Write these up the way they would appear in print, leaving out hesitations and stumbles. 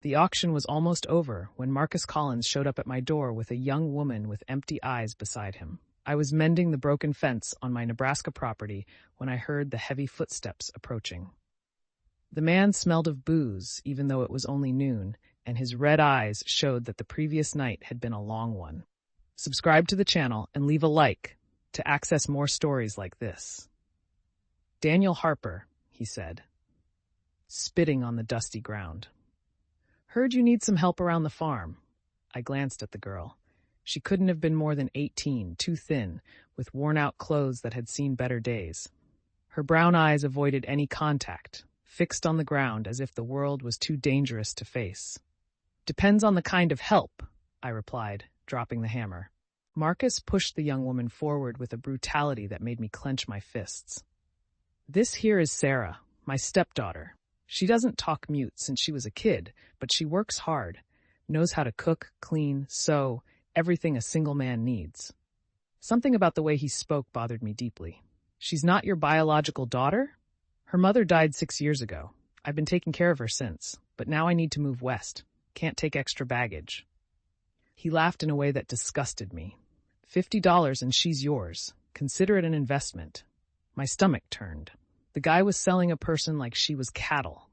The auction was almost over when Marcus Collins showed up at my door with a young woman with empty eyes beside him. I was mending the broken fence on my Nebraska property when I heard the heavy footsteps approaching. The man smelled of booze, even though it was only noon, and his red eyes showed that the previous night had been a long one. Subscribe to the channel and leave a like to access more stories like this. Daniel Harper, he said, spitting on the dusty ground. Heard you need some help around the farm. I glanced at the girl. She couldn't have been more than 18, too thin, with worn-out clothes that had seen better days. Her brown eyes avoided any contact, fixed on the ground as if the world was too dangerous to face. Depends on the kind of help, I replied, dropping the hammer. Marcus pushed the young woman forward with a brutality that made me clench my fists. This here is Sarah, my stepdaughter. She doesn't talk mute since she was a kid, but she works hard, knows how to cook, clean, sew, everything a single man needs. Something about the way he spoke bothered me deeply. She's not your biological daughter? Her mother died 6 years ago. I've been taking care of her since, but now I need to move west. Can't take extra baggage. He laughed in a way that disgusted me. $50 and she's yours. Consider it an investment. My stomach turned. The guy was selling a person like she was cattle.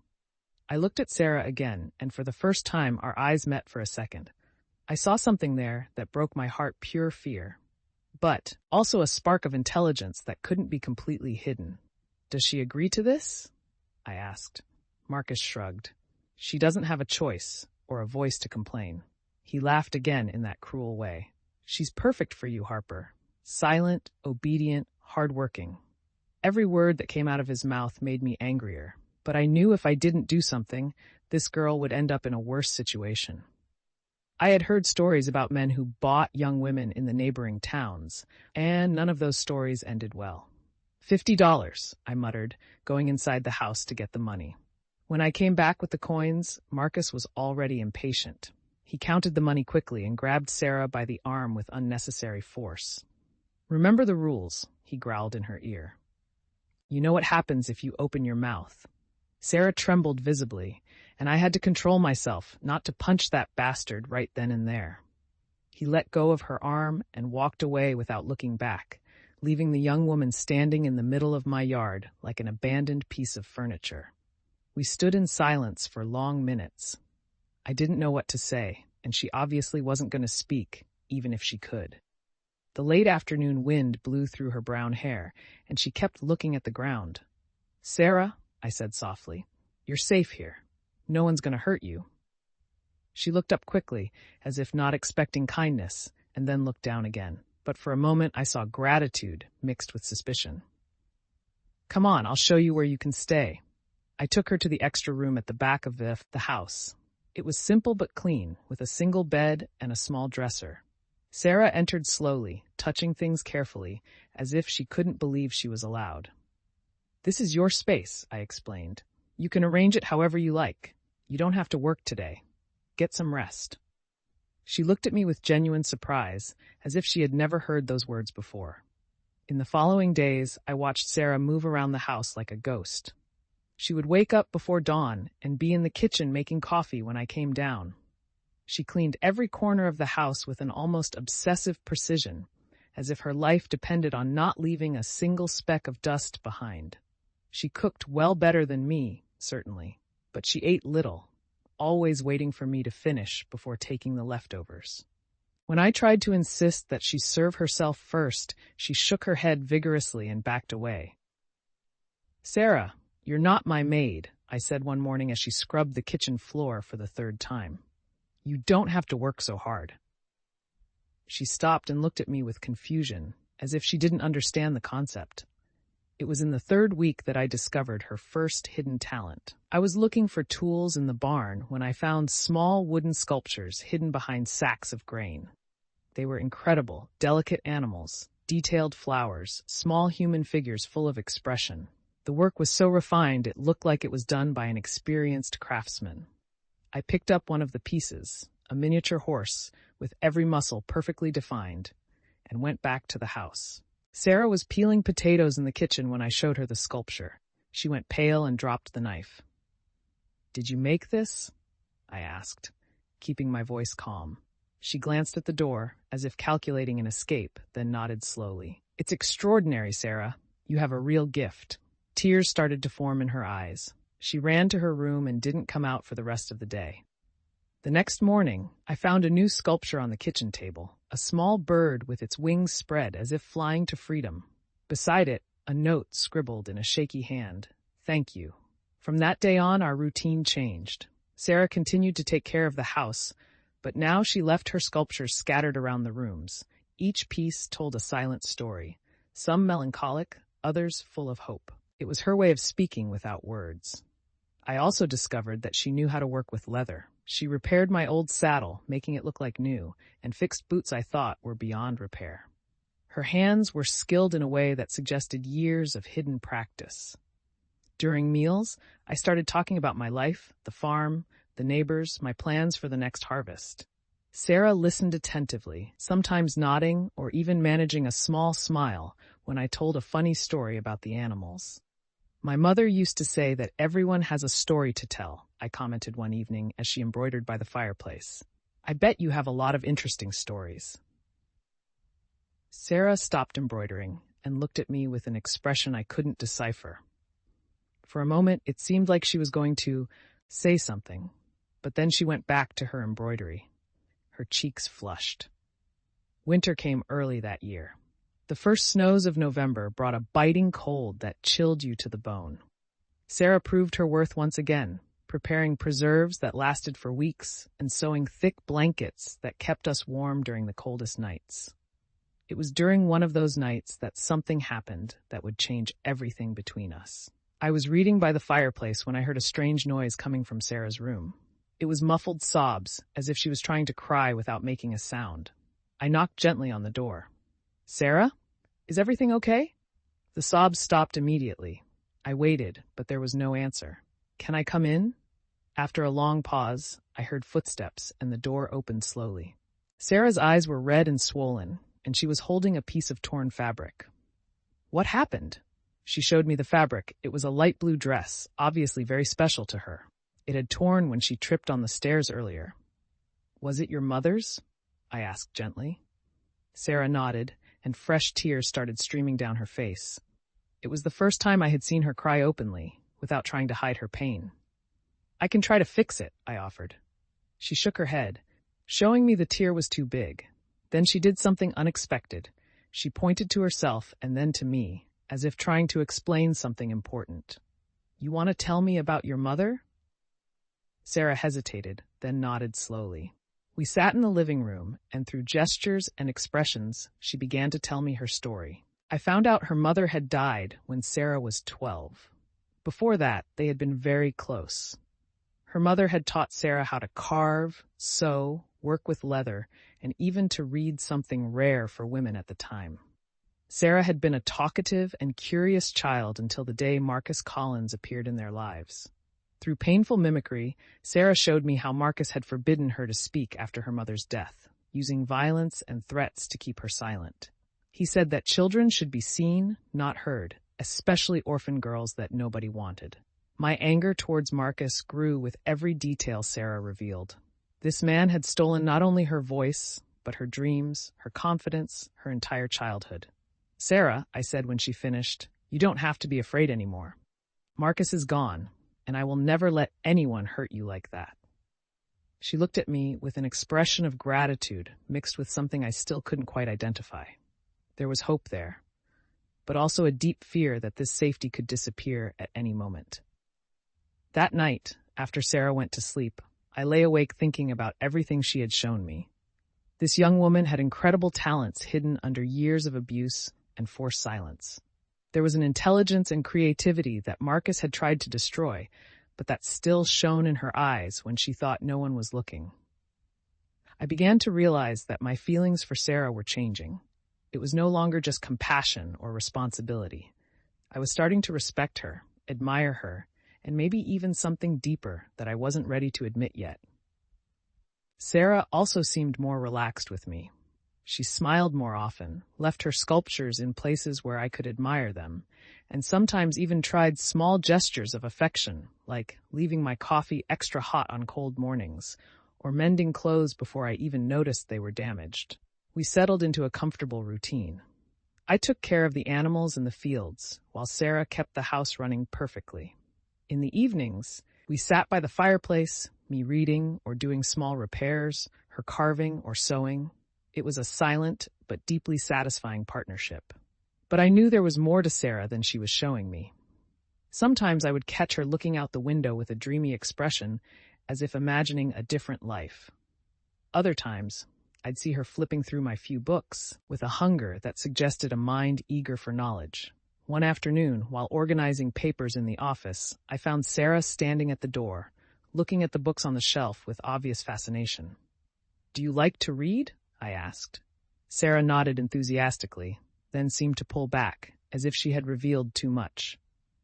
I looked at Sarah again, and for the first time our eyes met for a second. I saw something there that broke my heart, pure fear, but also a spark of intelligence that couldn't be completely hidden. Does she agree to this? I asked. Marcus shrugged. She doesn't have a choice or a voice to complain. He laughed again in that cruel way. She's perfect for you, Harper. Silent, obedient, hardworking. Every word that came out of his mouth made me angrier, but I knew if I didn't do something, this girl would end up in a worse situation. I had heard stories about men who bought young women in the neighboring towns, and none of those stories ended well. $50, I muttered, going inside the house to get the money. When I came back with the coins, Marcus was already impatient. He counted the money quickly and grabbed Sarah by the arm with unnecessary force. Remember the rules, he growled in her ear. You know what happens if you open your mouth. Sarah trembled visibly, and I had to control myself not to punch that bastard right then and there. He let go of her arm and walked away without looking back, leaving the young woman standing in the middle of my yard like an abandoned piece of furniture. We stood in silence for long minutes. I didn't know what to say, and she obviously wasn't going to speak, even if she could. The late afternoon wind blew through her brown hair, and she kept looking at the ground. Sarah, I said softly, you're safe here. No one's going to hurt you. She looked up quickly, as if not expecting kindness, and then looked down again. But for a moment I saw gratitude mixed with suspicion. Come on, I'll show you where you can stay. I took her to the extra room at the back of the house. It was simple but clean, with a single bed and a small dresser. Sarah entered slowly, touching things carefully, as if she couldn't believe she was allowed. This is your space, I explained. You can arrange it however you like. You don't have to work today. Get some rest. She looked at me with genuine surprise, as if she had never heard those words before. In the following days, I watched Sarah move around the house like a ghost. She would wake up before dawn and be in the kitchen making coffee when I came down. She cleaned every corner of the house with an almost obsessive precision, as if her life depended on not leaving a single speck of dust behind. She cooked well better than me, certainly, but she ate little, always waiting for me to finish before taking the leftovers. When I tried to insist that she serve herself first, she shook her head vigorously and backed away. Sarah, you're not my maid, I said one morning as she scrubbed the kitchen floor for the third time. You don't have to work so hard. She stopped and looked at me with confusion, as if she didn't understand the concept. It was in the third week that I discovered her first hidden talent. I was looking for tools in the barn when I found small wooden sculptures hidden behind sacks of grain. They were incredible, delicate animals, detailed flowers, small human figures full of expression. The work was so refined it looked like it was done by an experienced craftsman. I picked up one of the pieces, a miniature horse, with every muscle perfectly defined, and went back to the house. Sarah was peeling potatoes in the kitchen when I showed her the sculpture. She went pale and dropped the knife. Did you make this? I asked, keeping my voice calm. She glanced at the door, as if calculating an escape, then nodded slowly. It's extraordinary, Sarah. You have a real gift. Tears started to form in her eyes. She ran to her room and didn't come out for the rest of the day. The next morning, I found a new sculpture on the kitchen table, a small bird with its wings spread as if flying to freedom. Beside it, a note scribbled in a shaky hand. Thank you. From that day on, our routine changed. Sarah continued to take care of the house, but now she left her sculptures scattered around the rooms. Each piece told a silent story, some melancholic, others full of hope. It was her way of speaking without words. I also discovered that she knew how to work with leather. She repaired my old saddle, making it look like new, and fixed boots I thought were beyond repair. Her hands were skilled in a way that suggested years of hidden practice. During meals, I started talking about my life, the farm, the neighbors, my plans for the next harvest. Sarah listened attentively, sometimes nodding or even managing a small smile when I told a funny story about the animals. My mother used to say that everyone has a story to tell, I commented one evening as she embroidered by the fireplace. I bet you have a lot of interesting stories. Sarah stopped embroidering and looked at me with an expression I couldn't decipher. For a moment, it seemed like she was going to say something, but then she went back to her embroidery. Her cheeks flushed. Winter came early that year. The first snows of November brought a biting cold that chilled you to the bone. Sarah proved her worth once again, preparing preserves that lasted for weeks and sewing thick blankets that kept us warm during the coldest nights. It was during one of those nights that something happened that would change everything between us. I was reading by the fireplace when I heard a strange noise coming from Sarah's room. It was muffled sobs, as if she was trying to cry without making a sound. I knocked gently on the door. Sarah? Is everything okay? The sobs stopped immediately. I waited, but there was no answer. Can I come in? After a long pause, I heard footsteps and the door opened slowly. Sarah's eyes were red and swollen, and she was holding a piece of torn fabric. What happened? She showed me the fabric. It was a light blue dress, obviously very special to her. It had torn when she tripped on the stairs earlier. Was it your mother's? I asked gently. Sarah nodded, and fresh tears started streaming down her face. It was the first time I had seen her cry openly, without trying to hide her pain. I can try to fix it, I offered. She shook her head, showing me the tear was too big. Then she did something unexpected. She pointed to herself and then to me, as if trying to explain something important. You want to tell me about your mother? Sarah hesitated, then nodded slowly. We sat in the living room, and through gestures and expressions, she began to tell me her story. I found out her mother had died when Sarah was 12. Before that, they had been very close. Her mother had taught Sarah how to carve, sew, work with leather, and even to read something rare for women at the time. Sarah had been a talkative and curious child until the day Marcus Collins appeared in their lives. Through painful mimicry, Sarah showed me how Marcus had forbidden her to speak after her mother's death, using violence and threats to keep her silent. He said that children should be seen, not heard, especially orphan girls that nobody wanted. My anger towards Marcus grew with every detail Sarah revealed. This man had stolen not only her voice, but her dreams, her confidence, her entire childhood. Sarah, I said when she finished, you don't have to be afraid anymore. Marcus is gone, and I will never let anyone hurt you like that. She looked at me with an expression of gratitude mixed with something I still couldn't quite identify. There was hope there, but also a deep fear that this safety could disappear at any moment. That night, after Sarah went to sleep, I lay awake thinking about everything she had shown me. This young woman had incredible talents hidden under years of abuse and forced silence. There was an intelligence and creativity that Marcus had tried to destroy, but that still shone in her eyes when she thought no one was looking. I began to realize that my feelings for Sarah were changing. It was no longer just compassion or responsibility. I was starting to respect her, admire her, and maybe even something deeper that I wasn't ready to admit yet. Sarah also seemed more relaxed with me. She smiled more often, left her sculptures in places where I could admire them, and sometimes even tried small gestures of affection, like leaving my coffee extra hot on cold mornings, or mending clothes before I even noticed they were damaged. We settled into a comfortable routine. I took care of the animals in the fields, while Sarah kept the house running perfectly. In the evenings, we sat by the fireplace, me reading or doing small repairs, her carving or sewing. It was a silent but deeply satisfying partnership. But I knew there was more to Sarah than she was showing me. Sometimes I would catch her looking out the window with a dreamy expression, as if imagining a different life. Other times, I'd see her flipping through my few books with a hunger that suggested a mind eager for knowledge. One afternoon, while organizing papers in the office, I found Sarah standing at the door, looking at the books on the shelf with obvious fascination. "Do you like to read?" I asked. Sarah nodded enthusiastically, then seemed to pull back, as if she had revealed too much.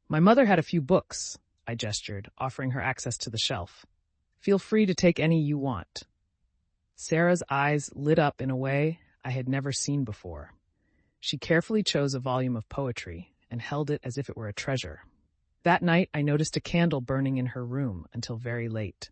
"My mother had a few books," I gestured, offering her access to the shelf. "Feel free to take any you want." Sarah's eyes lit up in a way I had never seen before. She carefully chose a volume of poetry and held it as if it were a treasure. That night, I noticed a candle burning in her room until very late.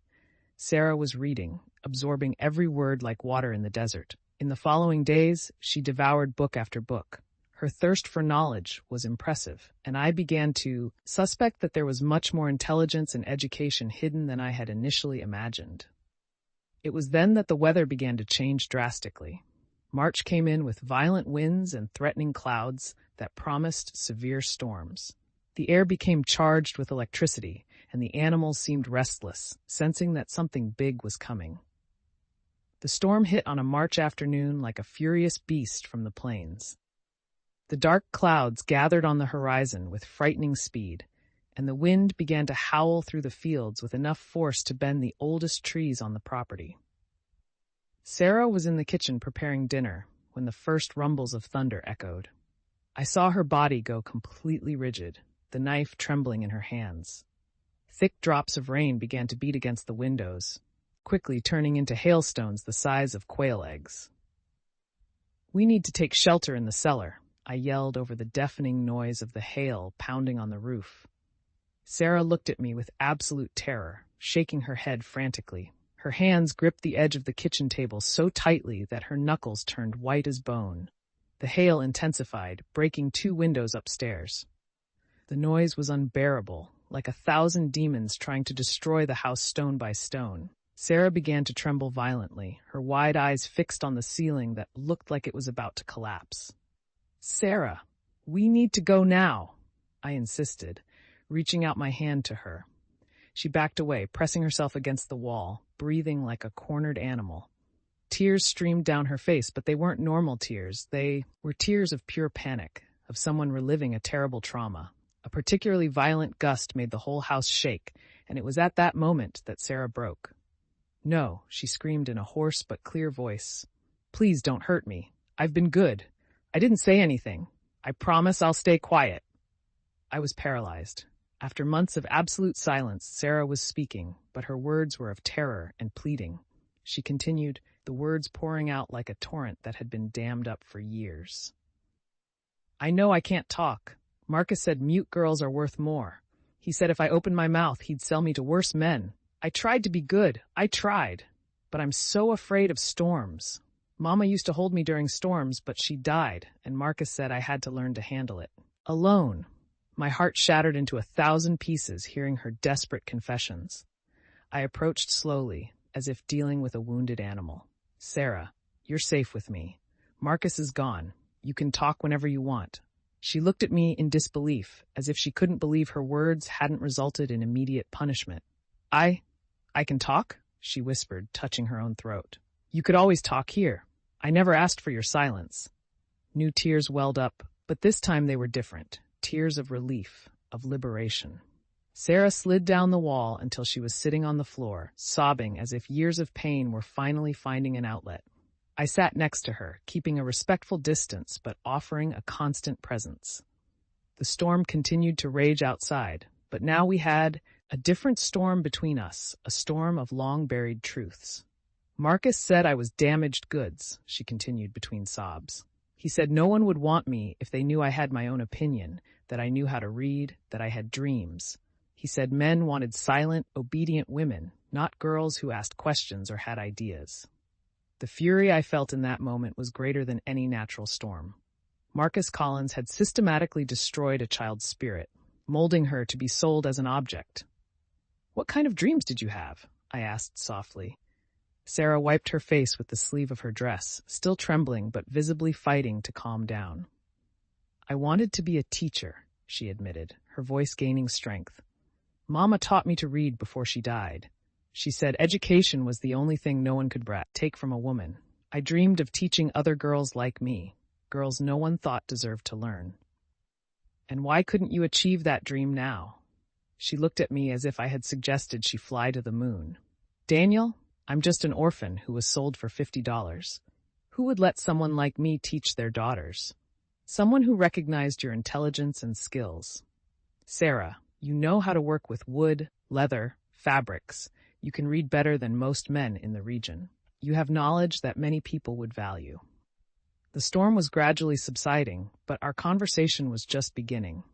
Sarah was reading, absorbing every word like water in the desert. In the following days, she devoured book after book. Her thirst for knowledge was impressive, and I began to suspect that there was much more intelligence and education hidden than I had initially imagined. It was then that the weather began to change drastically. March came in with violent winds and threatening clouds that promised severe storms. The air became charged with electricity, and the animals seemed restless, sensing that something big was coming. The storm hit on a March afternoon like a furious beast from the plains. The dark clouds gathered on the horizon with frightening speed, and the wind began to howl through the fields with enough force to bend the oldest trees on the property. Sarah was in the kitchen preparing dinner when the first rumbles of thunder echoed. I saw her body go completely rigid, the knife trembling in her hands. Thick drops of rain began to beat against the windows, quickly turning into hailstones the size of quail eggs. "We need to take shelter in the cellar," I yelled over the deafening noise of the hail pounding on the roof. Sarah looked at me with absolute terror, shaking her head frantically. Her hands gripped the edge of the kitchen table so tightly that her knuckles turned white as bone. The hail intensified, breaking 2 windows upstairs. The noise was unbearable, like 1,000 demons trying to destroy the house stone by stone. Sarah began to tremble violently, her wide eyes fixed on the ceiling that looked like it was about to collapse. "Sarah, we need to go now," I insisted, reaching out my hand to her. She backed away, pressing herself against the wall, breathing like a cornered animal. Tears streamed down her face, but they weren't normal tears. They were tears of pure panic, of someone reliving a terrible trauma. A particularly violent gust made the whole house shake, and it was at that moment that Sarah broke. "No," she screamed in a hoarse but clear voice. "Please don't hurt me. I've been good. I didn't say anything. I promise I'll stay quiet." I was paralyzed. After months of absolute silence, Sarah was speaking, but her words were of terror and pleading. She continued, the words pouring out like a torrent that had been dammed up for years. "I know I can't talk. Marcus said mute girls are worth more. He said if I opened my mouth, he'd sell me to worse men. I tried to be good. I tried. But I'm so afraid of storms. Mama used to hold me during storms, but she died, and Marcus said I had to learn to handle it. Alone." My heart shattered into 1,000 pieces hearing her desperate confessions. I approached slowly, as if dealing with a wounded animal. "Sarah, you're safe with me. Marcus is gone. You can talk whenever you want." She looked at me in disbelief, as if she couldn't believe her words hadn't resulted in immediate punishment. I can talk?" she whispered, touching her own throat. "You could always talk here. I never asked for your silence." New tears welled up, but this time they were different. Tears of relief, of liberation. Sarah slid down the wall until she was sitting on the floor, sobbing as if years of pain were finally finding an outlet. I sat next to her, keeping a respectful distance but offering a constant presence. The storm continued to rage outside, but now we had a different storm between us, a storm of long-buried truths. Marcus said I was damaged goods, she continued between sobs. He said no one would want me if they knew I had my own opinion, that I knew how to read, that I had dreams. He said men wanted silent, obedient women, not girls who asked questions or had ideas. The fury I felt in that moment was greater than any natural storm. Marcus Collins had systematically destroyed a child's spirit, molding her to be sold as an object. "What kind of dreams did you have?" I asked softly. Sarah wiped her face with the sleeve of her dress, still trembling but visibly fighting to calm down. "I wanted to be a teacher," she admitted, her voice gaining strength. "Mama taught me to read before she died. She said education was the only thing no one could take from a woman. I dreamed of teaching other girls like me, girls no one thought deserved to learn." "And why couldn't you achieve that dream now?" She looked at me as if I had suggested she fly to the moon. "Daniel, I'm just an orphan who was sold for $50. Who would let someone like me teach their daughters? Someone who recognized your intelligence and skills. Sarah, you know how to work with wood, leather, fabrics. You can read better than most men in the region. You have knowledge that many people would value." The storm was gradually subsiding, but our conversation was just beginning.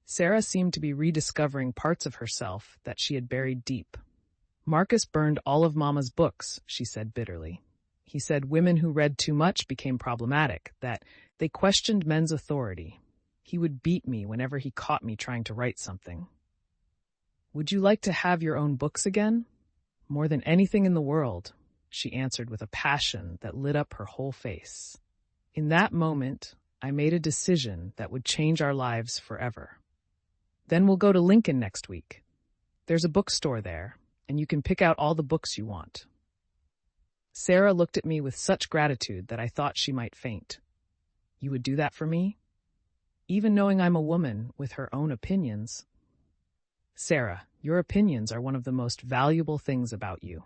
Sarah seemed to be rediscovering parts of herself that she had buried deep. "Marcus burned all of Mama's books," she said bitterly. "He said women who read too much became problematic, that they questioned men's authority. He would beat me whenever he caught me trying to write something." "Would you like to have your own books again?" "More than anything in the world," she answered with a passion that lit up her whole face. In that moment, I made a decision that would change our lives forever. "Then we'll go to Lincoln next week. There's a bookstore there, and you can pick out all the books you want." Sarah looked at me with such gratitude that I thought she might faint. "You would do that for me? Even knowing I'm a woman with her own opinions?" "Sarah, your opinions are one of the most valuable things about you."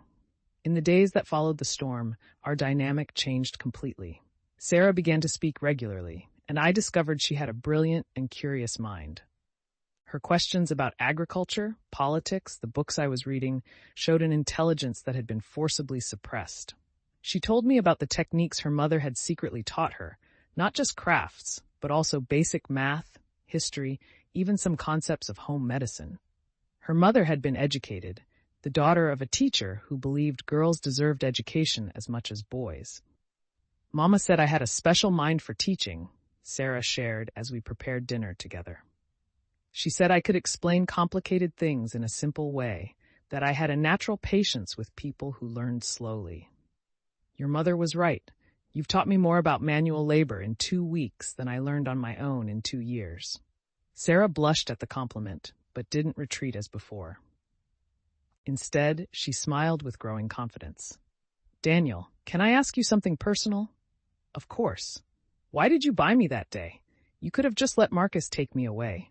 In the days that followed the storm, our dynamic changed completely. Sarah began to speak regularly, and I discovered she had a brilliant and curious mind. Her questions about agriculture, politics, the books I was reading, showed an intelligence that had been forcibly suppressed. She told me about the techniques her mother had secretly taught her, not just crafts, but also basic math, history, even some concepts of home medicine. Her mother had been educated, the daughter of a teacher who believed girls deserved education as much as boys. "Mama said I had a special mind for teaching," Sarah shared as we prepared dinner together. "She said I could explain complicated things in a simple way, that I had a natural patience with people who learned slowly." "Your mother was right. You've taught me more about manual labor in 2 weeks than I learned on my own in 2 years. Sarah blushed at the compliment, but didn't retreat as before. Instead, she smiled with growing confidence. "Daniel, can I ask you something personal?" "Of course. Why did you buy me that day? You could have just let Marcus take me away."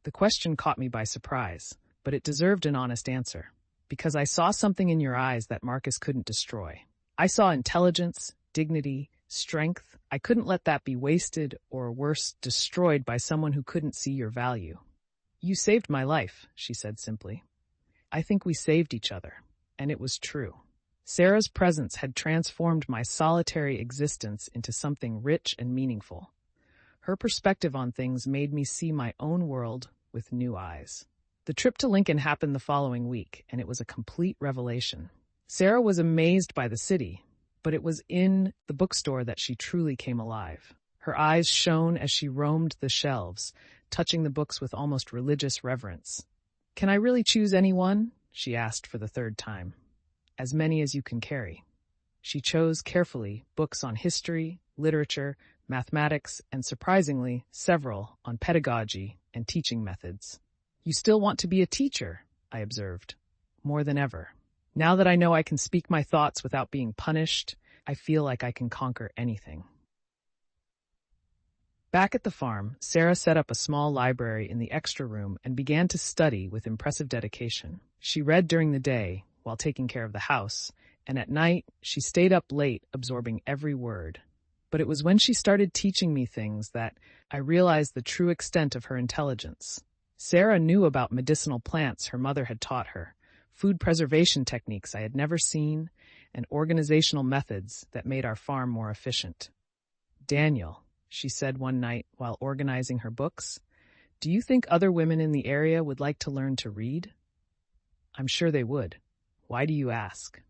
The question caught me by surprise, but it deserved an honest answer. "Because I saw something in your eyes that Marcus couldn't destroy. I saw intelligence, dignity, strength. I couldn't let that be wasted or, worse, destroyed by someone who couldn't see your value." "You saved my life," she said simply. I think we saved each other, and it was true. Sarah's presence had transformed my solitary existence into something rich and meaningful. Her perspective on things made me see my own world with new eyes. The trip to Lincoln happened the following week, and it was a complete revelation. Sarah was amazed by the city, but it was in the bookstore that she truly came alive. Her eyes shone as she roamed the shelves, touching the books with almost religious reverence. "Can I really choose any one?" she asked for the 3rd time. "As many as you can carry." She chose carefully books on history, literature, mathematics, and surprisingly, several on pedagogy and teaching methods. "You still want to be a teacher," I observed. "More than ever. Now that I know I can speak my thoughts without being punished, I feel like I can conquer anything." Back at the farm, Sarah set up a small library in the extra room and began to study with impressive dedication. She read during the day, while taking care of the house, and at night, she stayed up late absorbing every word. But it was when she started teaching me things that I realized the true extent of her intelligence. Sarah knew about medicinal plants her mother had taught her, food preservation techniques I had never seen, and organizational methods that made our farm more efficient. "Daniel," she said one night while organizing her books, "do you think other women in the area would like to learn to read?" "I'm sure they would. Why do you ask?"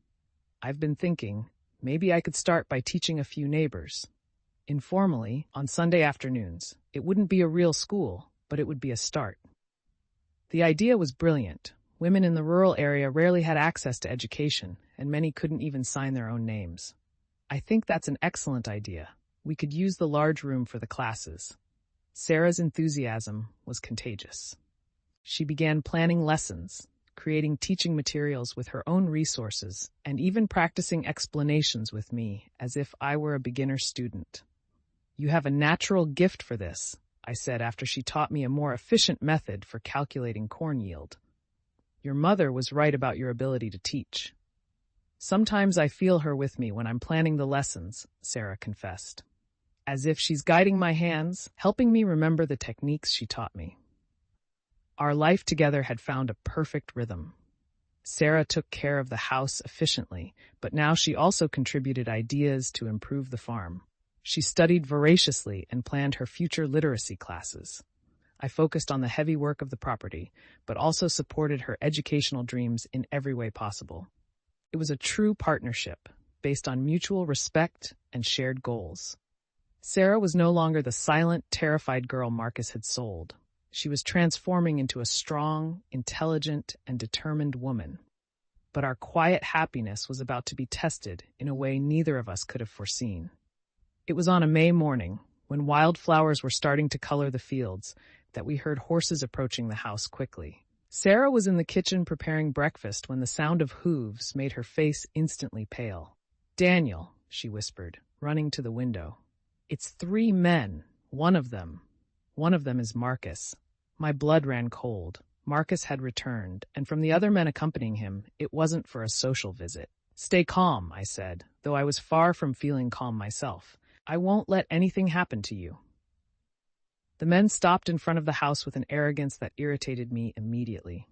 "I've been thinking, maybe I could start by teaching a few neighbors. Informally, on Sunday afternoons. It wouldn't be a real school, but it would be a start." The idea was brilliant. Women in the rural area rarely had access to education, and many couldn't even sign their own names. "I think that's an excellent idea. We could use the large room for the classes." Sarah's enthusiasm was contagious. She began planning lessons, creating teaching materials with her own resources, and even practicing explanations with me as if I were a beginner student. "You have a natural gift for this," I said after she taught me a more efficient method for calculating corn yield. "Your mother was right about your ability to teach." "Sometimes I feel her with me when I'm planning the lessons," Sarah confessed. "As if she's guiding my hands, helping me remember the techniques she taught me." Our life together had found a perfect rhythm. Sarah took care of the house efficiently, but now she also contributed ideas to improve the farm. She studied voraciously and planned her future literacy classes. I focused on the heavy work of the property, but also supported her educational dreams in every way possible. It was a true partnership, based on mutual respect and shared goals. Sarah was no longer the silent, terrified girl Marcus had sold. She was transforming into a strong, intelligent, and determined woman. But our quiet happiness was about to be tested in a way neither of us could have foreseen. It was on a May morning, when wildflowers were starting to color the fields, that we heard horses approaching the house quickly. Sarah was in the kitchen preparing breakfast when the sound of hooves made her face instantly pale. "Daniel," she whispered, running to the window. "It's 3 men. One of them is Marcus." My blood ran cold. Marcus had returned, and from the other men accompanying him, it wasn't for a social visit. "Stay calm," I said, though I was far from feeling calm myself. "I won't let anything happen to you." The men stopped in front of the house with an arrogance that irritated me immediately.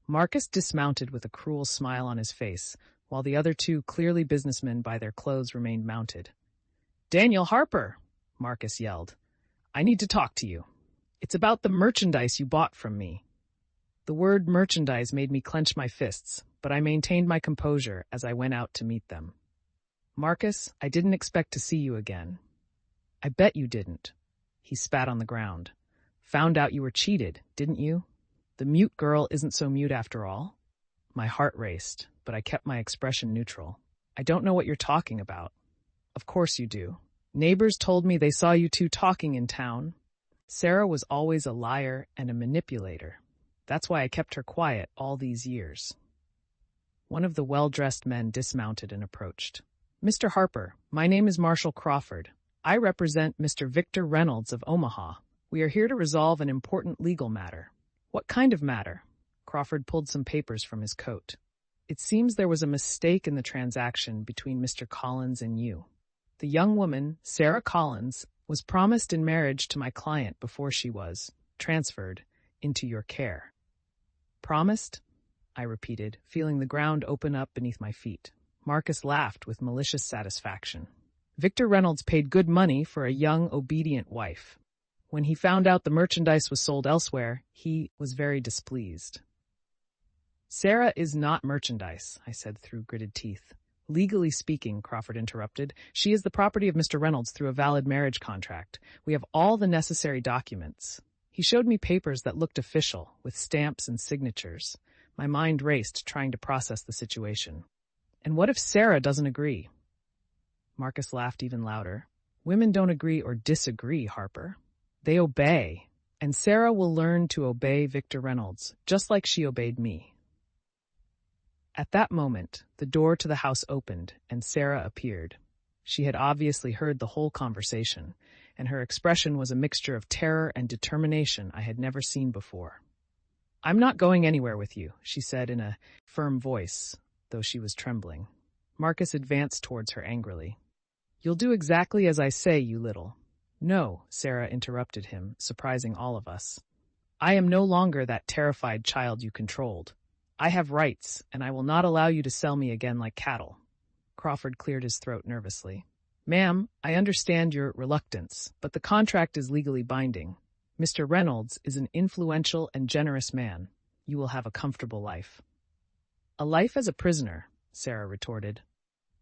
Marcus dismounted with a cruel smile on his face, while the other 2 clearly businessmen by their clothes remained mounted. "Daniel Harper," Marcus yelled. "I need to talk to you. It's about the merchandise you bought from me." The word merchandise made me clench my fists, but I maintained my composure as I went out to meet them. "Marcus, I didn't expect to see you again." "I bet you didn't." He spat on the ground. "Found out you were cheated, didn't you? The mute girl isn't so mute after all." My heart raced, but I kept my expression neutral. "I don't know what you're talking about." "Of course you do. Neighbors told me they saw you 2 talking in town." Sarah was always a liar and a manipulator. That's why I kept her quiet all these years. One of the well-dressed men dismounted and approached. "Mr. Harper, my name is Marshall Crawford. I represent Mr. Victor Reynolds of Omaha. We are here to resolve an important legal matter." "What kind of matter?" Crawford pulled some papers from his coat. "It seems there was a mistake in the transaction between Mr. Collins and you. The young woman, Sarah Collins, was promised in marriage to my client before she was transferred into your care." "Promised?" I repeated, feeling the ground open up beneath my feet. Marcus laughed with malicious satisfaction. "Victor Reynolds paid good money for a young, obedient wife. When he found out the merchandise was sold elsewhere, he was very displeased." "Sarah is not merchandise," I said through gritted teeth. "Legally speaking," Crawford interrupted, "she is the property of Mr. Reynolds through a valid marriage contract. We have all the necessary documents." He showed me papers that looked official, with stamps and signatures. My mind raced, trying to process the situation. "And what if Sarah doesn't agree?" Marcus laughed even louder. "Women don't agree or disagree, Harper. They obey. And Sarah will learn to obey Victor Reynolds, just like she obeyed me." At that moment, the door to the house opened, and Sarah appeared. She had obviously heard the whole conversation, and her expression was a mixture of terror and determination I had never seen before. "I'm not going anywhere with you," she said in a firm voice, though she was trembling. Marcus advanced towards her angrily. "You'll do exactly as I say, you little—" "No," Sarah interrupted him, surprising all of us. "I am no longer that terrified child you controlled. I have rights, and I will not allow you to sell me again like cattle." Crawford cleared his throat nervously. Ma'am, I understand your reluctance, but the contract is legally binding. Mr. Reynolds is an influential and generous man. You will have a comfortable life. A life as a prisoner, Sarah retorted.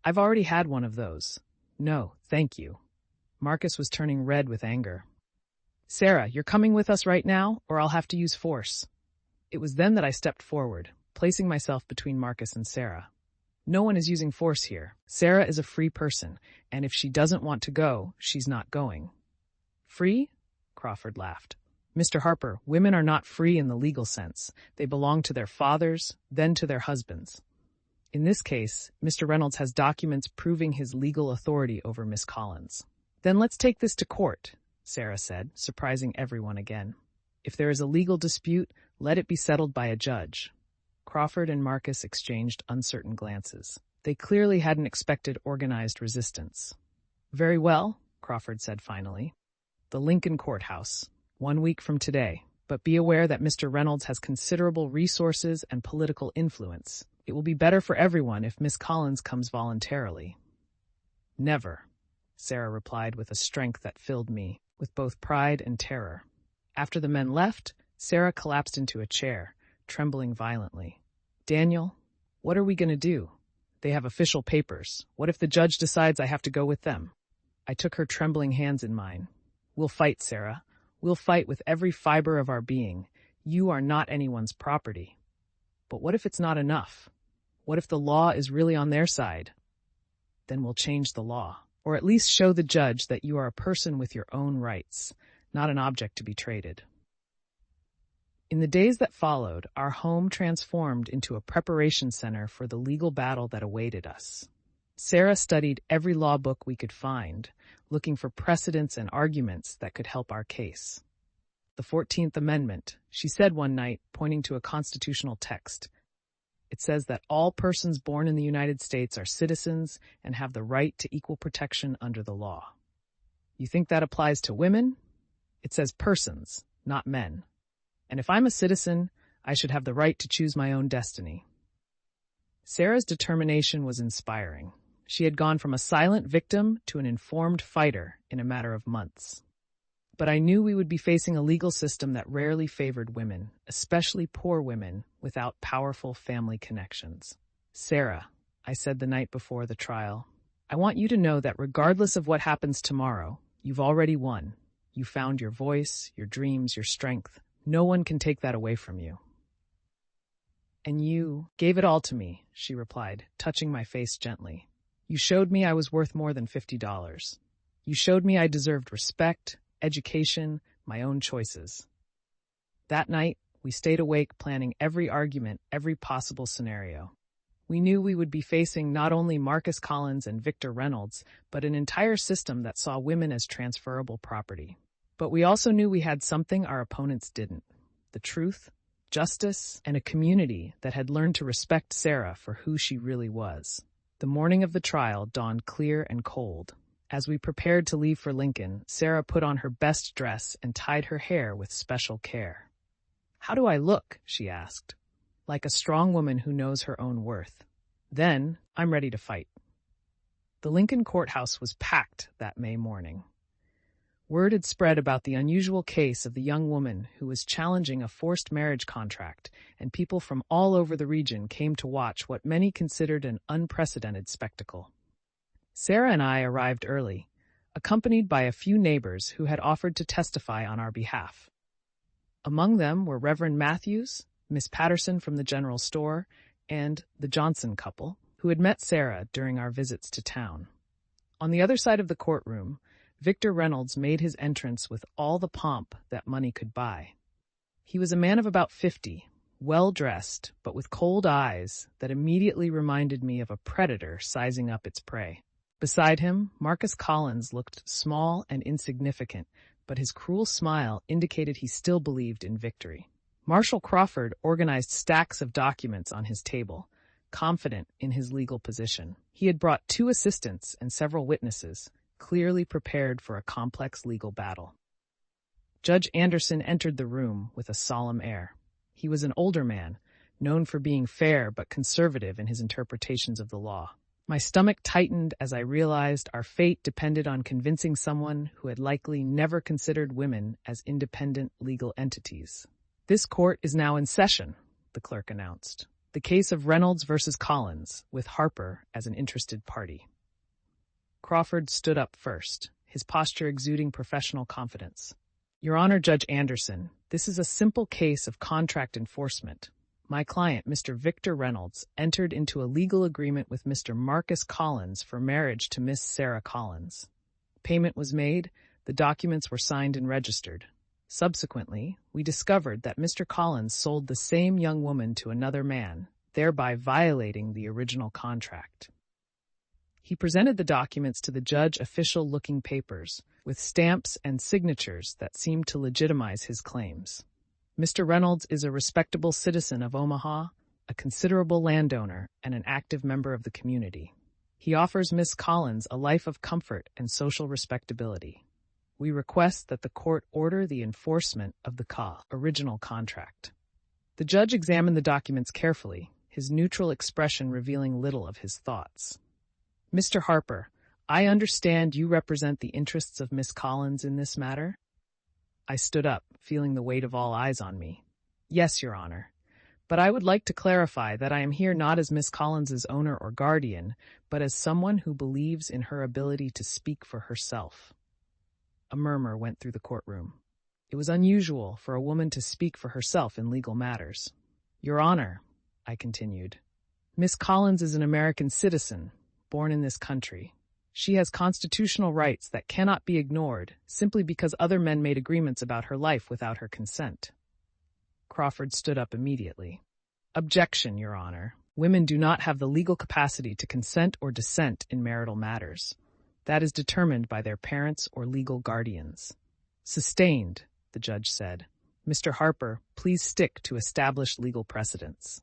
I've already had one of those. No, thank you. Marcus was turning red with anger. Sarah, you're coming with us right now, or I'll have to use force. It was then that I stepped forward, placing myself between Marcus and Sarah. No one is using force here. Sarah is a free person, and if she doesn't want to go, she's not going. Free? Crawford laughed. Mr. Harper, women are not free in the legal sense. They belong to their fathers, then to their husbands. In this case, Mr. Reynolds has documents proving his legal authority over Miss Collins. Then let's take this to court, Sarah said, surprising everyone again. If there is a legal dispute, let it be settled by a judge. Crawford and Marcus exchanged uncertain glances. They clearly hadn't expected organized resistance. Very well, Crawford said finally. The Lincoln Courthouse, 1 week from today. But be aware that Mr. Reynolds has considerable resources and political influence. It will be better for everyone if Miss Collins comes voluntarily. Never, Sarah replied with a strength that filled me with both pride and terror. After the men left, Sarah collapsed into a chair, trembling violently. Daniel, what are we going to do? They have official papers. What if the judge decides I have to go with them? I took her trembling hands in mine. We'll fight, Sarah. We'll fight with every fiber of our being. You are not anyone's property. But what if it's not enough? What if the law is really on their side? Then we'll change the law, or at least show the judge that you are a person with your own rights, not an object to be traded. In the days that followed, our home transformed into a preparation center for the legal battle that awaited us. Sarah studied every law book we could find, looking for precedents and arguments that could help our case. The 14th Amendment, she said one night, pointing to a constitutional text. It says that all persons born in the United States are citizens and have the right to equal protection under the law. You think that applies to women? It says persons, not men. And if I'm a citizen, I should have the right to choose my own destiny. Sarah's determination was inspiring. She had gone from a silent victim to an informed fighter in a matter of months. But I knew we would be facing a legal system that rarely favored women, especially poor women without powerful family connections. Sarah, I said the night before the trial, I want you to know that regardless of what happens tomorrow, you've already won. You found your voice, your dreams, your strength. No one can take that away from you. And you gave it all to me, she replied, touching my face gently. You showed me I was worth more than $50. You showed me I deserved respect, education, my own choices. That night, we stayed awake planning every argument, every possible scenario. We knew we would be facing not only Marcus Collins and Victor Reynolds, but an entire system that saw women as transferable property. But we also knew we had something our opponents didn't: the truth, justice, and a community that had learned to respect Sarah for who she really was. The morning of the trial dawned clear and cold. As we prepared to leave for Lincoln, Sarah put on her best dress and tied her hair with special care. "How do I look?" she asked. "Like a strong woman who knows her own worth." Then, "I'm ready to fight." The Lincoln Courthouse was packed that May morning. Word had spread about the unusual case of the young woman who was challenging a forced marriage contract, and people from all over the region came to watch what many considered an unprecedented spectacle. Sarah and I arrived early, accompanied by a few neighbors who had offered to testify on our behalf. Among them were Reverend Matthews, Miss Patterson from the general store, and the Johnson couple, who had met Sarah during our visits to town. On the other side of the courtroom, Victor Reynolds made his entrance with all the pomp that money could buy. He was a man of about 50, well-dressed, but with cold eyes that immediately reminded me of a predator sizing up its prey. Beside him, Marcus Collins looked small and insignificant, but his cruel smile indicated he still believed in victory. Marshal Crawford organized stacks of documents on his table, confident in his legal position. He had brought 2 assistants and several witnesses, clearly prepared for a complex legal battle. Judge Anderson entered the room with a solemn air. He was an older man, known for being fair but conservative in his interpretations of the law. My stomach tightened as I realized our fate depended on convincing someone who had likely never considered women as independent legal entities. "This court is now in session," the clerk announced. "The case of Reynolds versus Collins, with Harper as an interested party." Crawford stood up first, his posture exuding professional confidence. "Your Honor, Judge Anderson, this is a simple case of contract enforcement. My client, Mr. Victor Reynolds, entered into a legal agreement with Mr. Marcus Collins for marriage to Miss Sarah Collins. Payment was made, the documents were signed and registered. Subsequently, we discovered that Mr. Collins sold the same young woman to another man, thereby violating the original contract. He presented the documents to the judge official-looking papers, with stamps and signatures that seemed to legitimize his claims. Mr. Reynolds is a respectable citizen of Omaha, a considerable landowner, and an active member of the community. He offers Miss Collins a life of comfort and social respectability. We request that the court order the enforcement of the original contract." The judge examined the documents carefully, his neutral expression revealing little of his thoughts. "Mr. Harper, I understand you represent the interests of Miss Collins in this matter?" I stood up, feeling the weight of all eyes on me. "Yes, Your Honor. But I would like to clarify that I am here not as Miss Collins's owner or guardian, but as someone who believes in her ability to speak for herself." A murmur went through the courtroom. It was unusual for a woman to speak for herself in legal matters. "Your Honor," I continued, "Miss Collins is an American citizen, born in this country. She has constitutional rights that cannot be ignored simply because other men made agreements about her life without her consent." Crawford stood up immediately. "Objection, Your Honor. Women do not have the legal capacity to consent or dissent in marital matters. That is determined by their parents or legal guardians." "Sustained," the judge said. "Mr. Harper, please stick to established legal precedents."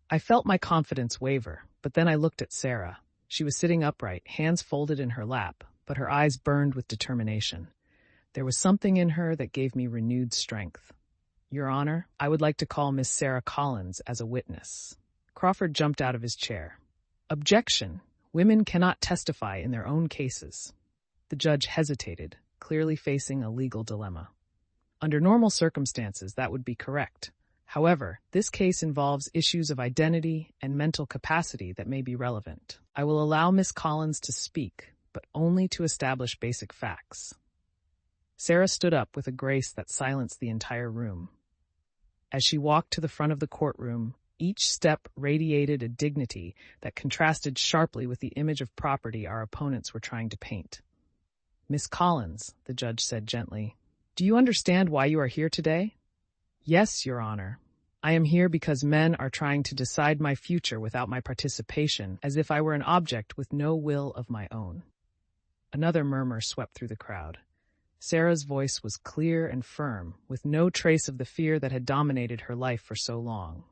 I felt my confidence waver, but then I looked at Sarah. She was sitting upright, hands folded in her lap, but her eyes burned with determination. There was something in her that gave me renewed strength. "Your Honor, I would like to call Miss Sarah Collins as a witness." Crawford jumped out of his chair. "Objection! Women cannot testify in their own cases." The judge hesitated, clearly facing a legal dilemma. Under normal circumstances, that would be correct. However, this case involves issues of identity and mental capacity that may be relevant. I will allow Miss Collins to speak, but only to establish basic facts. Sarah stood up with a grace that silenced the entire room. As she walked to the front of the courtroom, each step radiated a dignity that contrasted sharply with the image of property our opponents were trying to paint. "Miss Collins," the judge said gently, "do you understand why you are here today?" "Yes, Your Honor. I am here because men are trying to decide my future without my participation, as if I were an object with no will of my own." Another murmur swept through the crowd. Sarah's voice was clear and firm, with no trace of the fear that had dominated her life for so long.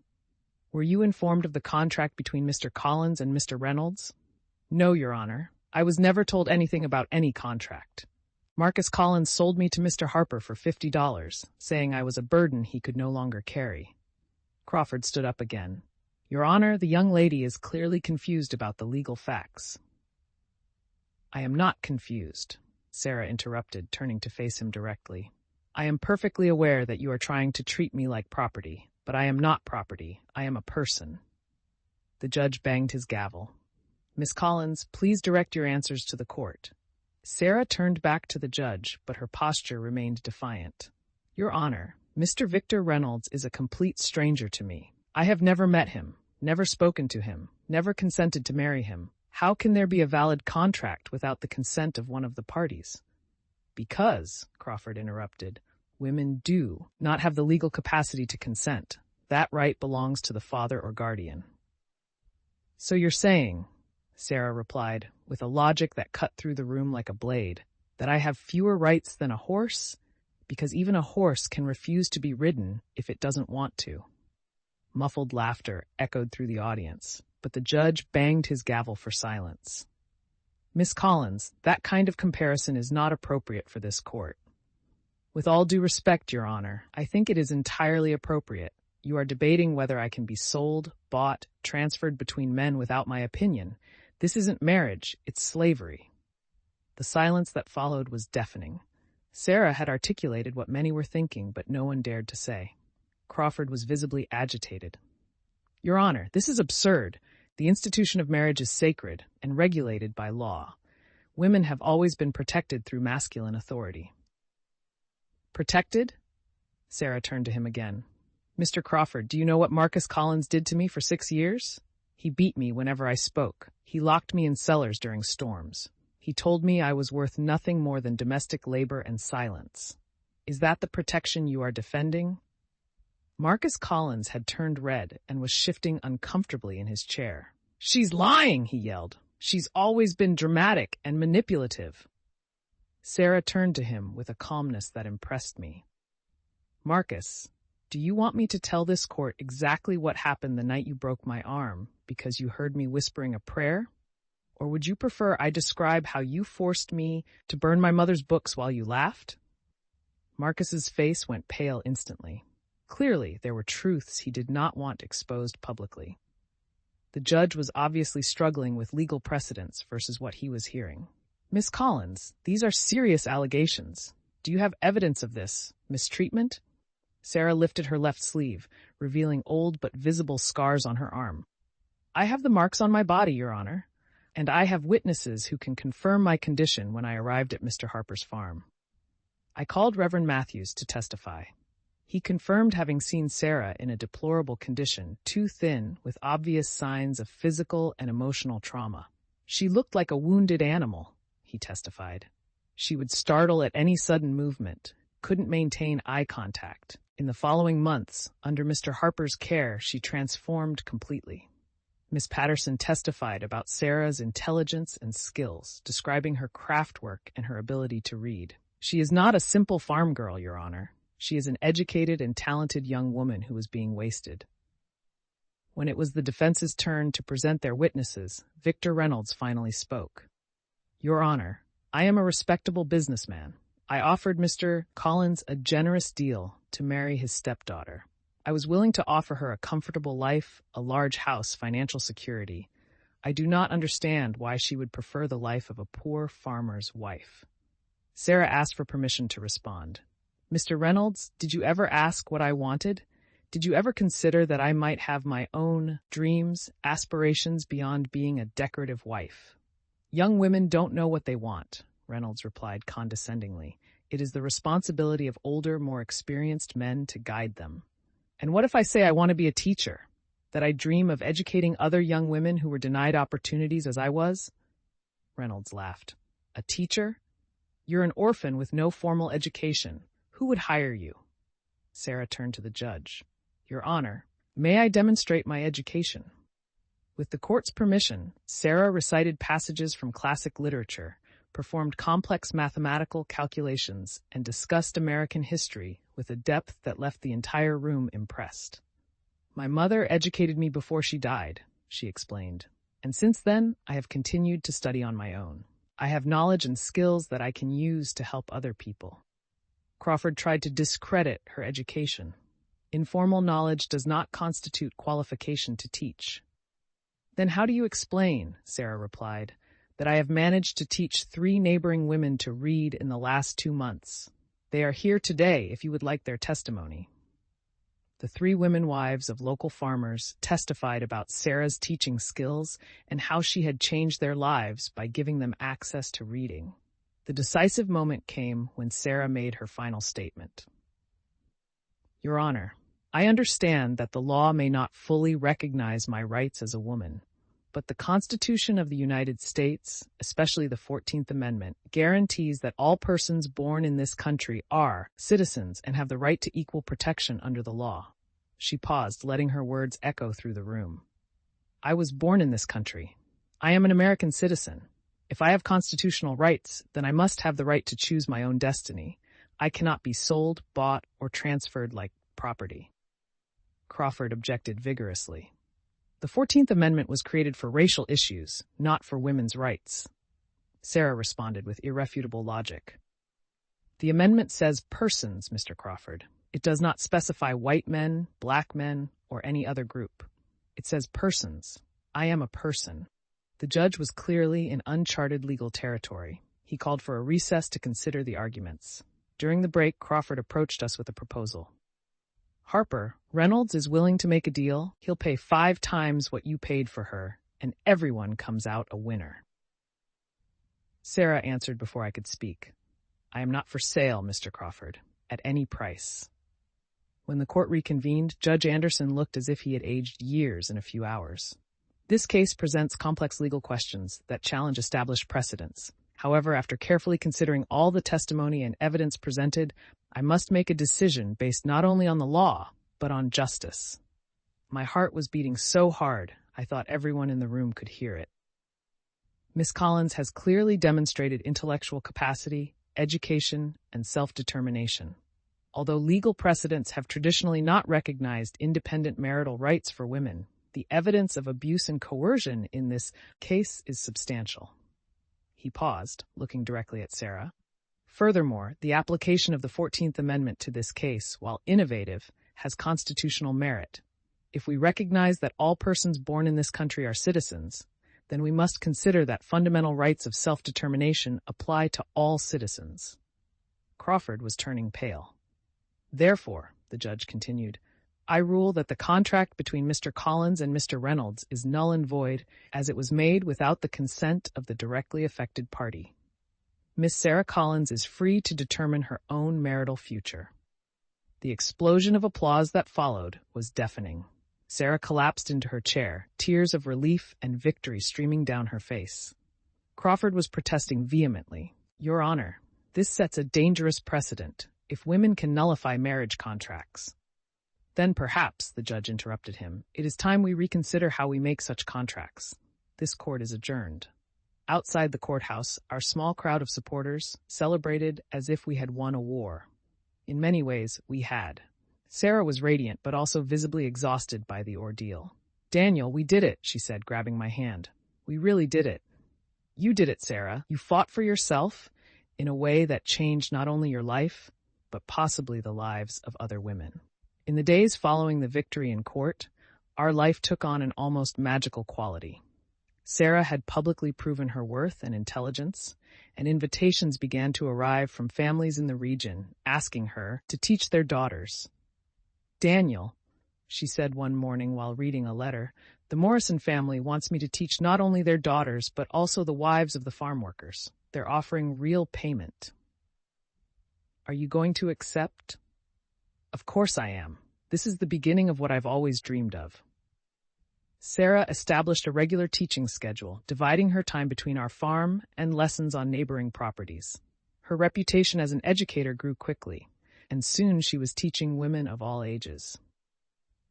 "Were you informed of the contract between Mr. Collins and Mr. Reynolds?" "No, Your Honor. I was never told anything about any contract. Marcus Collins sold me to Mr. Harper for $50, saying I was a burden he could no longer carry." Crawford stood up again. "Your Honor, the young lady is clearly confused about the legal facts." "I am not confused," Sarah interrupted, turning to face him directly. "I am perfectly aware that you are trying to treat me like property, but I am not property. I am a person." The judge banged his gavel. "Miss Collins, please direct your answers to the court." Sarah turned back to the judge, but her posture remained defiant. "Your Honor, Mr. Victor Reynolds is a complete stranger to me. I have never met him, never spoken to him, never consented to marry him. How can there be a valid contract without the consent of one of the parties?" "Because," Crawford interrupted, "women do not have the legal capacity to consent. That right belongs to the father or guardian." "So you're saying," Sarah replied, with a logic that cut through the room like a blade, "that I have fewer rights than a horse? Because even a horse can refuse to be ridden if it doesn't want to." Muffled laughter echoed through the audience, but the judge banged his gavel for silence. "Miss Collins, that kind of comparison is not appropriate for this court." "With all due respect, Your Honor, I think it is entirely appropriate. You are debating whether I can be sold, bought, transferred between men without my opinion. This isn't marriage, it's slavery." The silence that followed was deafening. Sarah had articulated what many were thinking, but no one dared to say. Crawford was visibly agitated. "Your Honor, this is absurd. The institution of marriage is sacred and regulated by law. Women have always been protected through masculine authority." "Protected?" Sarah turned to him again. "Mr. Crawford, do you know what Marcus Collins did to me for 6 years? He beat me whenever I spoke. He locked me in cellars during storms. He told me I was worth nothing more than domestic labor and silence. Is that the protection you are defending?" Marcus Collins had turned red and was shifting uncomfortably in his chair. "She's lying," he yelled. "She's always been dramatic and manipulative." Sarah turned to him with a calmness that impressed me. "Marcus, do you want me to tell this court exactly what happened the night you broke my arm because you heard me whispering a prayer? Or would you prefer I describe how you forced me to burn my mother's books while you laughed?" Marcus's face went pale instantly. Clearly, there were truths he did not want exposed publicly. The judge was obviously struggling with legal precedents versus what he was hearing. "Miss Collins, these are serious allegations. Do you have evidence of this mistreatment?" Sarah lifted her left sleeve, revealing old but visible scars on her arm. "I have the marks on my body, Your Honor, and I have witnesses who can confirm my condition when I arrived at Mr. Harper's farm." I called Reverend Matthews to testify. He confirmed having seen Sarah in a deplorable condition, too thin, with obvious signs of physical and emotional trauma. "She looked like a wounded animal," he testified. "She would startle at any sudden movement, couldn't maintain eye contact. In the following months, under Mr. Harper's care, she transformed completely." Miss Patterson testified about Sarah's intelligence and skills, describing her craft work and her ability to read. "She is not a simple farm girl, Your Honor. She is an educated and talented young woman who was being wasted." When it was the defense's turn to present their witnesses, Victor Reynolds finally spoke. "Your Honor, I am a respectable businessman. I offered Mr. Collins a generous deal to marry his stepdaughter. I was willing to offer her a comfortable life, a large house, financial security. I do not understand why she would prefer the life of a poor farmer's wife." Sarah asked for permission to respond. "Mr. Reynolds, did you ever ask what I wanted? Did you ever consider that I might have my own dreams, aspirations beyond being a decorative wife?" "Young women don't know what they want," Reynolds replied condescendingly. "It is the responsibility of older, more experienced men to guide them." "And what if I say I want to be a teacher? That I dream of educating other young women who were denied opportunities as I was?" Reynolds laughed. "A teacher? You're an orphan with no formal education. Who would hire you?" Sarah turned to the judge. "Your Honor, may I demonstrate my education?" With the court's permission, Sarah recited passages from classic literature, performed complex mathematical calculations, and discussed American history with a depth that left the entire room impressed. "My mother educated me before she died," she explained, "and since then I have continued to study on my own. I have knowledge and skills that I can use to help other people." Crawford tried to discredit her education. "Informal knowledge does not constitute qualification to teach." "Then how do you explain," Sarah replied, "that I have managed to teach 3 neighboring women to read in the last 2 months? They are here today if you would like their testimony." The 3 women wives of local farmers testified about Sarah's teaching skills and how she had changed their lives by giving them access to reading. The decisive moment came when Sarah made her final statement. "Your Honor, I understand that the law may not fully recognize my rights as a woman, but the Constitution of the United States, especially the 14th Amendment, guarantees that all persons born in this country are citizens and have the right to equal protection under the law." She paused, letting her words echo through the room. "I was born in this country. I am an American citizen. If I have constitutional rights, then I must have the right to choose my own destiny. I cannot be sold, bought, or transferred like property." Crawford objected vigorously. "The 14th Amendment was created for racial issues, not for women's rights." Sarah responded with irrefutable logic. "The amendment says persons, Mr. Crawford. It does not specify white men, black men, or any other group. It says persons. I am a person. The judge was clearly in uncharted legal territory. He called for a recess to consider the arguments. During the break, Crawford approached us with a proposal. Harper, Reynolds is willing to make a deal. He'll pay 5 times what you paid for her, and everyone comes out a winner. Sarah answered before I could speak. I am not for sale, Mr. Crawford, at any price. When the court reconvened, Judge Anderson looked as if he had aged years in a few hours. This case presents complex legal questions that challenge established precedents. However, after carefully considering all the testimony and evidence presented, I must make a decision based not only on the law, but on justice. My heart was beating so hard, I thought everyone in the room could hear it. Miss Collins has clearly demonstrated intellectual capacity, education, and self-determination. Although legal precedents have traditionally not recognized independent marital rights for women, the evidence of abuse and coercion in this case is substantial. He paused, looking directly at Sarah. Furthermore, the application of the 14th Amendment to this case, while innovative, has constitutional merit. If we recognize that all persons born in this country are citizens, then we must consider that fundamental rights of self-determination apply to all citizens. Crawford was turning pale. Therefore, the judge continued, I rule that the contract between Mr. Collins and Mr. Reynolds is null and void, as it was made without the consent of the directly affected party. Miss Sarah Collins is free to determine her own marital future. The explosion of applause that followed was deafening. Sarah collapsed into her chair, tears of relief and victory streaming down her face. Crawford was protesting vehemently. Your Honor, this sets a dangerous precedent. If women can nullify marriage contracts. Then perhaps, the judge interrupted him, it is time we reconsider how we make such contracts. This court is adjourned. Outside the courthouse, our small crowd of supporters celebrated as if we had won a war. In many ways, we had. Sarah was radiant, but also visibly exhausted by the ordeal. Daniel, we did it, she said, grabbing my hand. We really did it. You did it, Sarah. You fought for yourself in a way that changed not only your life, but possibly the lives of other women. In the days following the victory in court, our life took on an almost magical quality. Sarah had publicly proven her worth and intelligence, and invitations began to arrive from families in the region asking her to teach their daughters. Daniel, she said one morning while reading a letter, the Morrison family wants me to teach not only their daughters, but also the wives of the farm workers. They're offering real payment. Are you going to accept? Of course I am. This is the beginning of what I've always dreamed of. Sarah established a regular teaching schedule, dividing her time between our farm and lessons on neighboring properties. Her reputation as an educator grew quickly, and soon she was teaching women of all ages.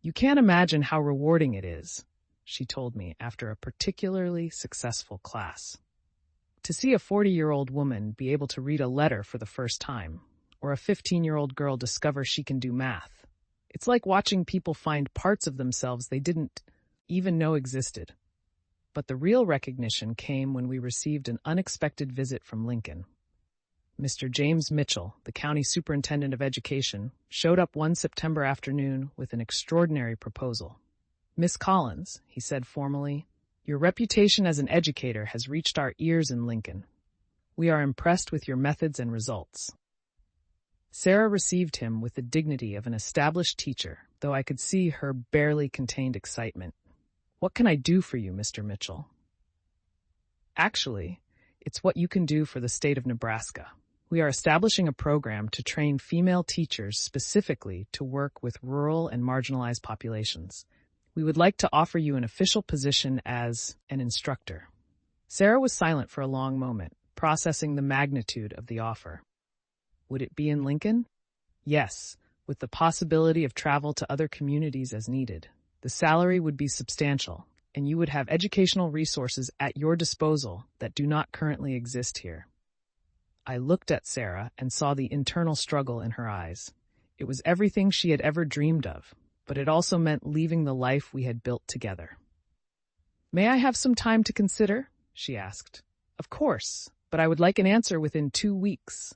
You can't imagine how rewarding it is, she told me after a particularly successful class. To see a 40-year-old woman be able to read a letter for the first time, or a 15-year-old girl discover she can do math. It's like watching people find parts of themselves they didn't even know existed. But the real recognition came when we received an unexpected visit from Lincoln. Mr. James Mitchell, the county superintendent of education, showed up one September afternoon with an extraordinary proposal. Miss Collins, he said formally, your reputation as an educator has reached our ears in Lincoln. We are impressed with your methods and results. Sarah received him with the dignity of an established teacher, though I could see her barely contained excitement. What can I do for you, Mr. Mitchell? Actually, it's what you can do for the state of Nebraska. We are establishing a program to train female teachers specifically to work with rural and marginalized populations. We would like to offer you an official position as an instructor. Sarah was silent for a long moment, processing the magnitude of the offer. Would it be in Lincoln? Yes, with the possibility of travel to other communities as needed. The salary would be substantial, and you would have educational resources at your disposal that do not currently exist here. I looked at Sarah and saw the internal struggle in her eyes. It was everything she had ever dreamed of, but it also meant leaving the life we had built together. May I have some time to consider? She asked. Of course, but I would like an answer within 2 weeks.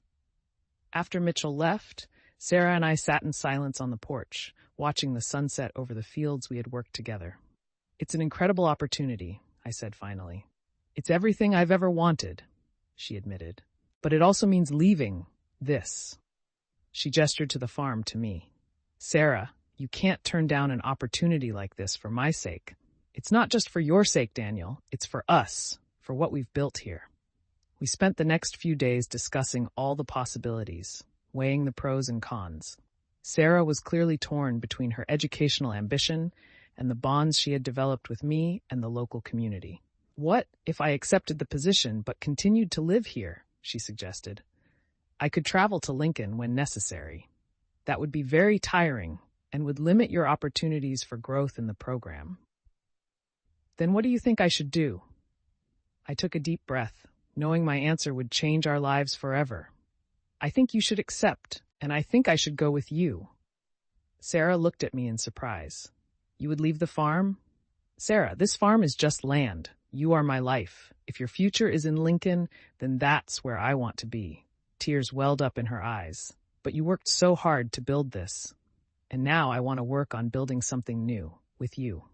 After Mitchell left, Sarah and I sat in silence on the porch, watching the sunset over the fields we had worked together. "It's an incredible opportunity," I said finally. "It's everything I've ever wanted," she admitted. "But it also means leaving this." She gestured to the farm to me. "Sarah, you can't turn down an opportunity like this for my sake. It's not just for your sake, Daniel. It's for us, for what we've built here." We spent the next few days discussing all the possibilities, weighing the pros and cons. Sarah was clearly torn between her educational ambition and the bonds she had developed with me and the local community. "What if I accepted the position but continued to live here?" she suggested. "I could travel to Lincoln when necessary. That would be very tiring and would limit your opportunities for growth in the program." "Then what do you think I should do?" I took a deep breath, knowing my answer would change our lives forever. "I think you should accept, and I think I should go with you." Sarah looked at me in surprise. "You would leave the farm?" "Sarah, this farm is just land. You are my life. If your future is in Lincoln, then that's where I want to be." Tears welled up in her eyes. "But you worked so hard to build this. And now I want to work on building something new, with you."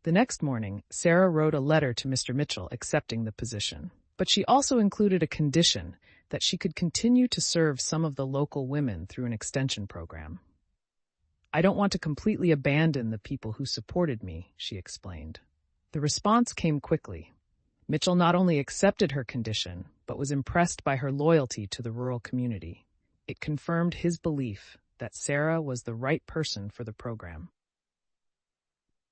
The next morning, Sarah wrote a letter to Mr. Mitchell accepting the position. But she also included a condition that she could continue to serve some of the local women through an extension program. "I don't want to completely abandon the people who supported me," she explained. The response came quickly. Mitchell not only accepted her condition, but was impressed by her loyalty to the rural community. It confirmed his belief that Sarah was the right person for the program.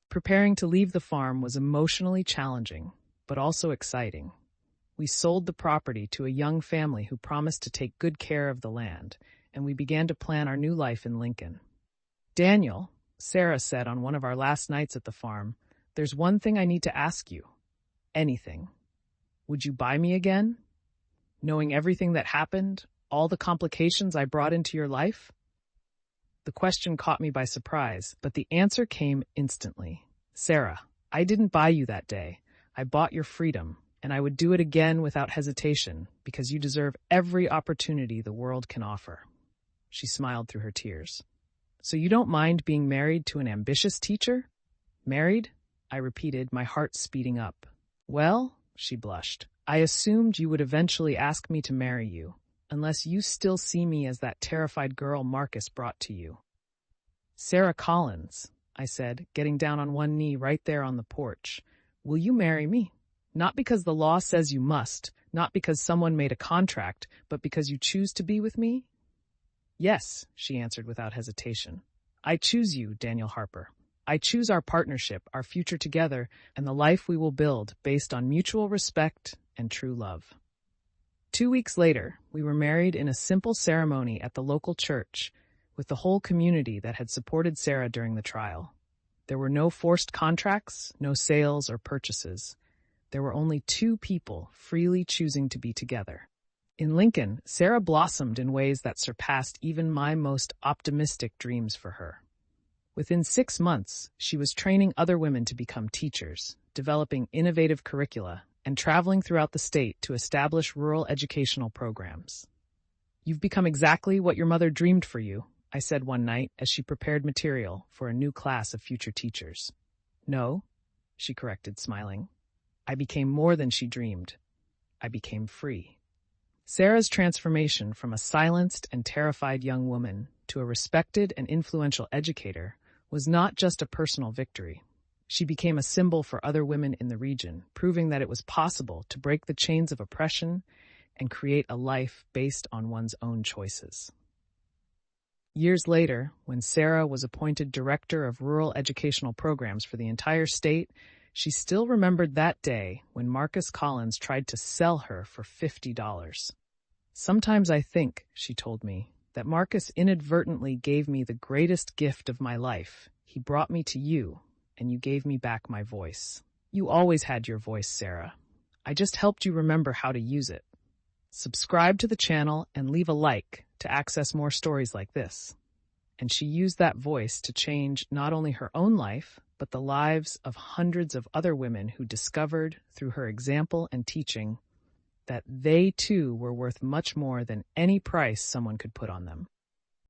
Preparing to leave the farm was emotionally challenging, but also exciting. We sold the property to a young family who promised to take good care of the land, and we began to plan our new life in Lincoln. "Daniel," Sarah said on one of our last nights at the farm, "there's one thing I need to ask you. Anything. Would you buy me again? Knowing everything that happened, all the complications I brought into your life?" The question caught me by surprise, but the answer came instantly. "Sarah, I didn't buy you that day. I bought your freedom, and I would do it again without hesitation, because you deserve every opportunity the world can offer." She smiled through her tears. "So you don't mind being married to an ambitious teacher?" "Married?" I repeated, my heart speeding up. "Well," she blushed, "I assumed you would eventually ask me to marry you, unless you still see me as that terrified girl Marcus brought to you." "Sarah Collins," I said, getting down on one knee right there on the porch, "will you marry me? Not because the law says you must, not because someone made a contract, but because you choose to be with me?" "Yes," she answered without hesitation. "I choose you, Daniel Harper. I choose our partnership, our future together, and the life we will build based on mutual respect and true love." 2 weeks later, we were married in a simple ceremony at the local church, with the whole community that had supported Sarah during the trial. There were no forced contracts, no sales or purchases. There were only two people freely choosing to be together. In Lincoln, Sarah blossomed in ways that surpassed even my most optimistic dreams for her. Within 6 months, she was training other women to become teachers, developing innovative curricula, and traveling throughout the state to establish rural educational programs. "You've become exactly what your mother dreamed for you," I said one night as she prepared material for a new class of future teachers. "No," she corrected, smiling. "I became more than she dreamed. I became free." Sarah's transformation from a silenced and terrified young woman to a respected and influential educator was not just a personal victory. She became a symbol for other women in the region, proving that it was possible to break the chains of oppression and create a life based on one's own choices. Years later, when Sarah was appointed Director of Rural Educational Programs for the entire state, she still remembered that day when Marcus Collins tried to sell her for $50. "Sometimes I think," she told me, "that Marcus inadvertently gave me the greatest gift of my life. He brought me to you, and you gave me back my voice. You always had your voice, Sarah. I just helped you remember how to use it." Subscribe to the channel and leave a like to access more stories like this. And she used that voice to change not only her own life, but the lives of hundreds of other women who discovered, through her example and teaching, that they too were worth much more than any price someone could put on them.